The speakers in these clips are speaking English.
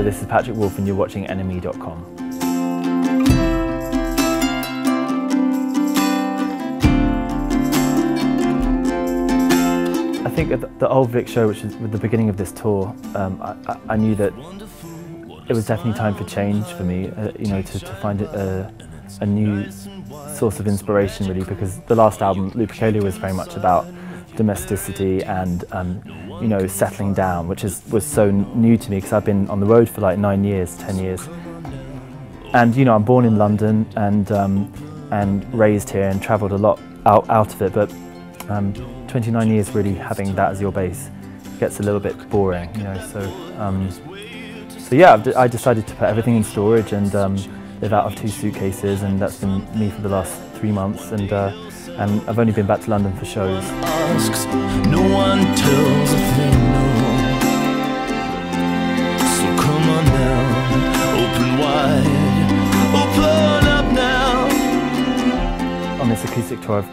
Hello, this is Patrick Wolf and you're watching NME.com. I think at the Old Vic show, which was the beginning of this tour, I knew that it was definitely time for change for me, you know, to find a new source of inspiration really, because the last album, Lupercalia, was very much about domesticity and you know, settling down, which was so new to me because I've been on the road for like 9 years, 10 years. And you know, I'm born in London and raised here and travelled a lot out of it, but 29 years really having that as your base gets a little bit boring, you know, so yeah, I decided to put everything in storage and live out of 2 suitcases, and that's been me for the last 3 months, and I've only been back to London for shows. No one tells a thing, no. So come on now, open wide, open up now. On this acoustic tour,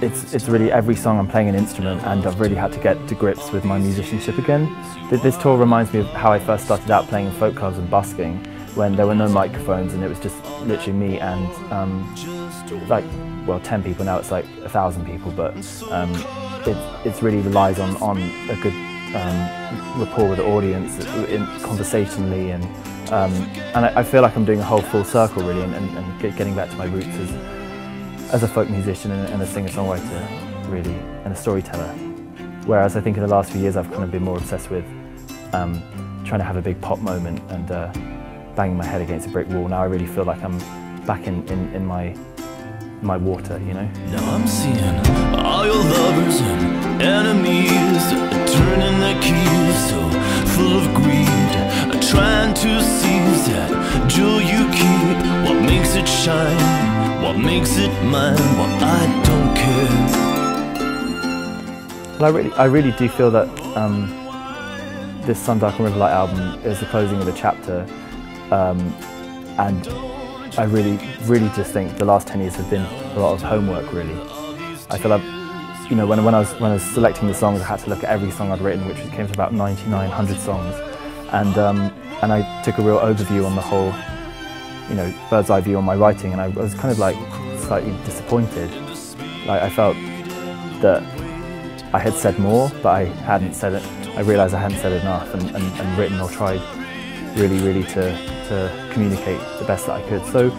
it's really every song I'm playing an instrument, and I've really had to get to grips with my musicianship again. This tour reminds me of how I first started out playing in folk clubs and busking, when there were no microphones and it was just literally me and like, well, 10 people. Now it's like 1,000 people, but it really relies on a good rapport with the audience, conversationally, and I feel like I'm doing a whole full circle really, and getting back to my roots as a folk musician and a singer-songwriter really, and a storyteller. Whereas I think in the last few years I've kind of been more obsessed with trying to have a big pop moment and banging my head against a brick wall. Now I really feel like I'm back in my water, you know? Now I'm seeing all your lovers and enemies turning their keys, so full of greed, trying to seize that jewel you keep. What makes it shine? What makes it mine? Well, I don't care. Well, I really do feel that this Sundark and Riverlight album is the closing of a chapter, and I really just think the last 10 years have been a lot of homework really. I feel like, you know, when I was selecting the songs, I had to look at every song I'd written, which came to about 9,900 songs, and I took a real overview on the whole, you know, bird's eye view on my writing, and I was kind of like slightly disappointed. Like I felt that I had said more, but I hadn't said it. I realised I hadn't said enough and written or tried really to communicate the best that I could. So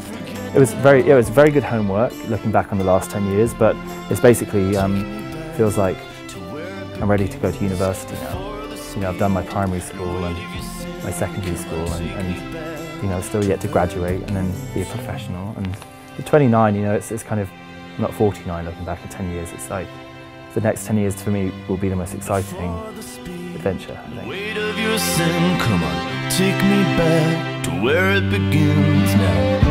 it was very good homework looking back on the last 10 years, but it's basically feels like I'm ready to go to university now. You know, I've done my primary school and my secondary school, and you know, still yet to graduate and then be a professional. And at 29, you know, it's kind of, I'm not 49 looking back at 10 years. It's like the next 10 years for me will be the most exciting adventure, I think. Weight of your sin, come on, take me back to where it begins now.